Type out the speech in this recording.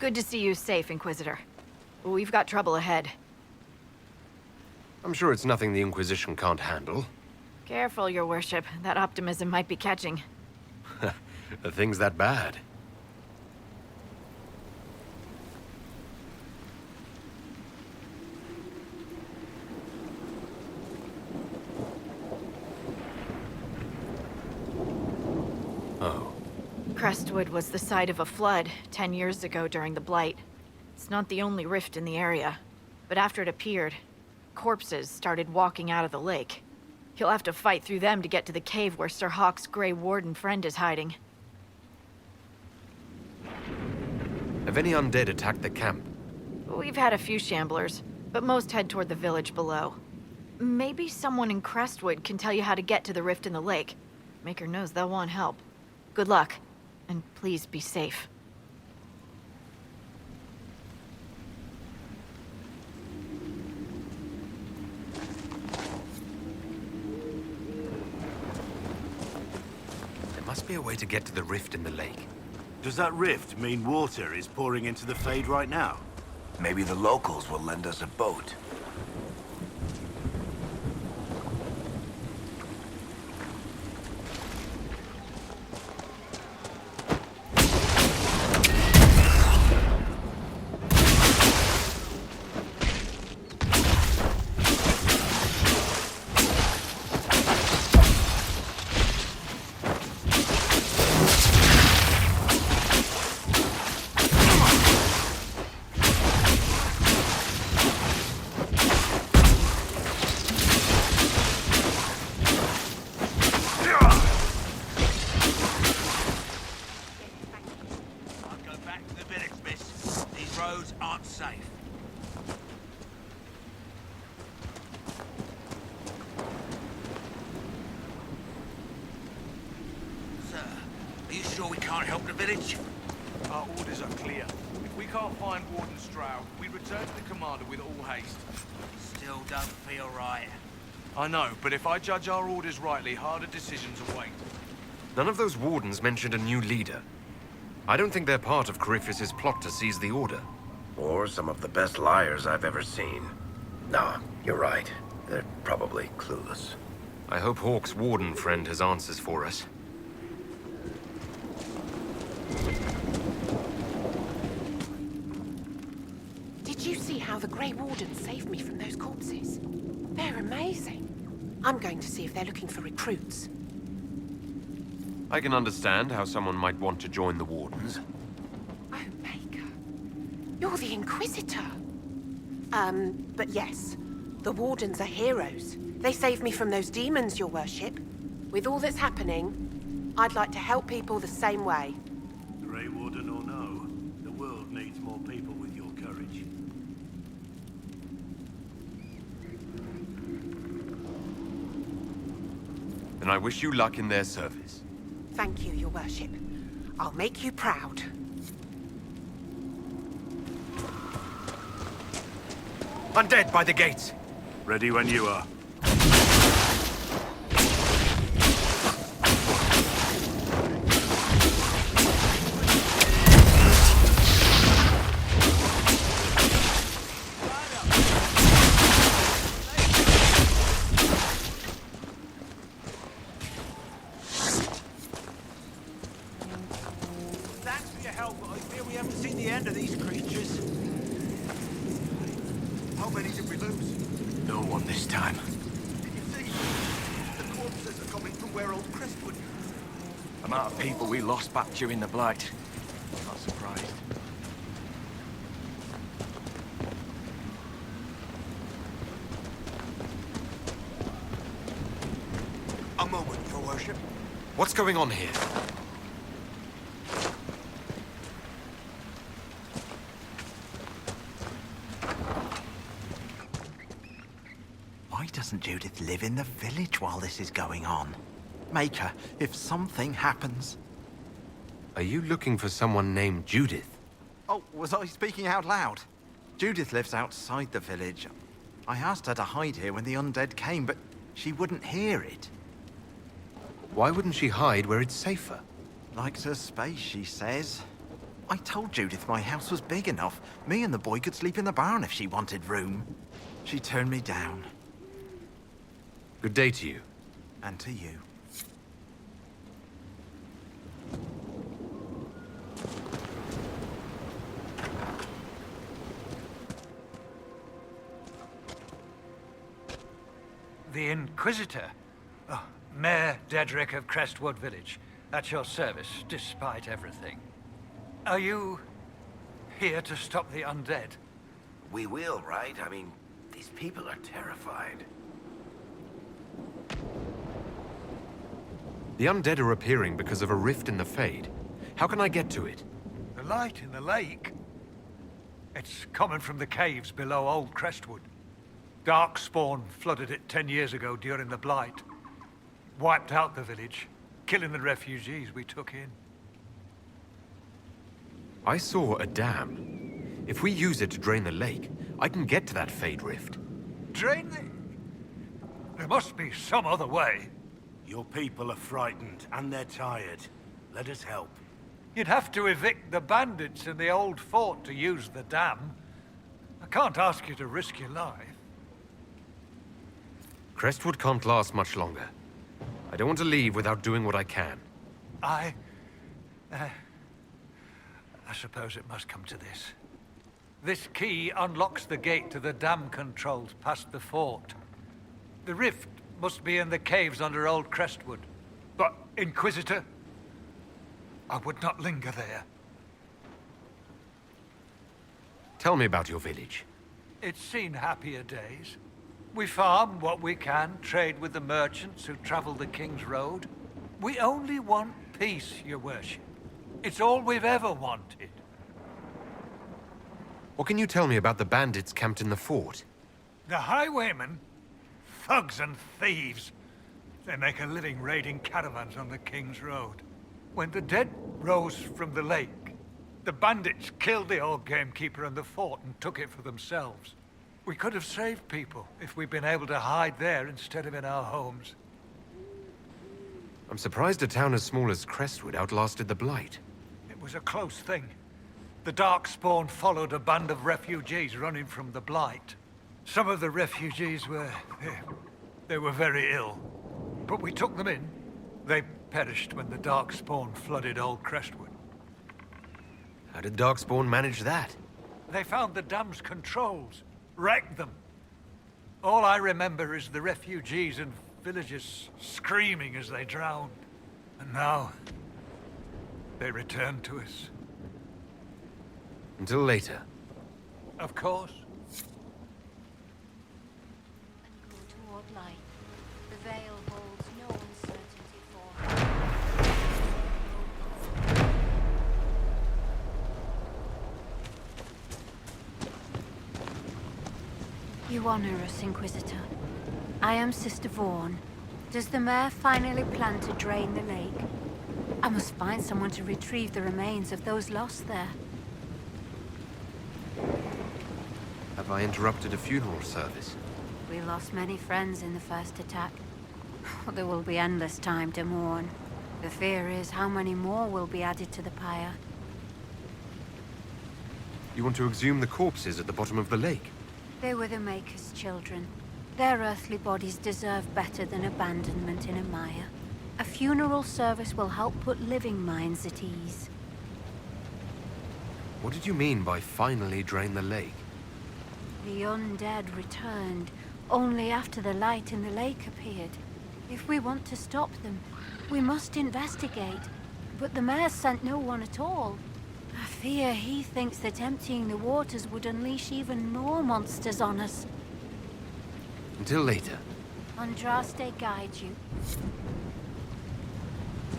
Good to see you safe, Inquisitor. We've got trouble ahead. I'm sure it's nothing the Inquisition can't handle. Careful, Your Worship. That optimism might be catching. Are things that bad? Oh. Crestwood was the site of a flood 10 years ago during the Blight. It's not the only rift in the area, but after it appeared, corpses started walking out of the lake. You'll have to fight through them to get to the cave where Sir Hawke's Grey Warden friend is hiding. Have any undead attacked the camp? We've had a few shamblers, but most head toward the village below. Maybe someone in Crestwood can tell you how to get to the rift in the lake. Maker knows they'll want help. Good luck, and please be safe. There must be a way to get to the rift in the lake. Does that rift mean water is pouring into the Fade right now? Maybe the locals will lend us a boat. Our orders are clear. If we can't find Warden Stroud, we return to the commander with all haste. Still don't feel right. I know, but if I judge our orders rightly, harder decisions await. None of those wardens mentioned a new leader. I don't think they're part of Coryphus' plot to seize the Order. Or some of the best liars I've ever seen. Nah, you're right. They're probably clueless. I hope Hawke's warden friend has answers for us. Did you see how the Grey Warden saved me from those corpses? They're amazing. I'm going to see if they're looking for recruits. I can understand how someone might want to join the Wardens. Oh, Maker. You're the Inquisitor. But yes, the Wardens are heroes. They saved me from those demons, Your Worship. With all that's happening, I'd like to help people the same way. Grey Warden or no, the world needs more people with your courage. Then I wish you luck in their service. Thank you, Your Worship. I'll make you proud. Undead by the gates! Ready when you are. Thanks for your help, but I fear we haven't seen the end of these creatures. How many did we lose? No one this time. Can you see? The corpses are coming from where old Crestwood is. Amount of people we lost back during the Blight. I'm not surprised. A moment, Your Worship. What's going on here? Why doesn't Judith live in the village while this is going on? Maker, if something happens... Are you looking for someone named Judith? Oh, was I speaking out loud? Judith lives outside the village. I asked her to hide here when the undead came, but she wouldn't hear it. Why wouldn't she hide where it's safer? Likes her space, she says. I told Judith my house was big enough. Me and the boy could sleep in the barn if she wanted room. She turned me down. Good day to you. And to you. The Inquisitor? Oh, Mayor Dedrick of Crestwood Village. At your service, despite everything. Are you here to stop the undead? We will, right? I mean, these people are terrified. The undead are appearing because of a rift in the Fade. How can I get to it? The light in the lake? It's coming from the caves below Old Crestwood. Darkspawn flooded it 10 years ago during the Blight. Wiped out the village, killing the refugees we took in. I saw a dam. If we use it to drain the lake, I can get to that Fade rift. Drain the... There must be some other way. Your people are frightened, and they're tired. Let us help. You'd have to evict the bandits in the old fort to use the dam. I can't ask you to risk your life. Crestwood can't last much longer. I don't want to leave without doing what I can. I suppose it must come to this. This key unlocks the gate to the dam controls past the fort. The rift must be in the caves under Old Crestwood. But, Inquisitor, I would not linger there. Tell me about your village. It's seen happier days. We farm what we can, trade with the merchants who travel the King's Road. We only want peace, your worship. It's all we've ever wanted. What can you tell me about the bandits camped in the fort? The highwaymen? Thugs and thieves. They make a living raiding caravans on the King's Road. When the dead rose from the lake, the bandits killed the old gamekeeper and the fort and took it for themselves. We could have saved people if we'd been able to hide there instead of in our homes. I'm surprised a town as small as Crestwood outlasted the Blight. It was a close thing. The Darkspawn followed a band of refugees running from the Blight. Some of the refugees were... they were very ill. But we took them in. They perished when the Darkspawn flooded Old Crestwood. How did Darkspawn manage that? They found the dam's controls, wrecked them. All I remember is the refugees and villagers screaming as they drowned. And now, they return to us. Until later. Of course. And go toward light. The veil holds no uncertainty for her. You honor us, Inquisitor. I am Sister Vaughn. Does the mayor finally plan to drain the lake? I must find someone to retrieve the remains of those lost there. Have I interrupted a funeral service? We lost many friends in the first attack. There will be endless time to mourn. The fear is how many more will be added to the pyre. You want to exhume the corpses at the bottom of the lake? They were the Maker's children. Their earthly bodies deserve better than abandonment in a mire. A funeral service will help put living minds at ease. What did you mean by finally drain the lake? The undead returned only after the light in the lake appeared. If we want to stop them, we must investigate. But the mayor sent no one at all. I fear he thinks that emptying the waters would unleash even more monsters on us. Until later. Andraste guide you.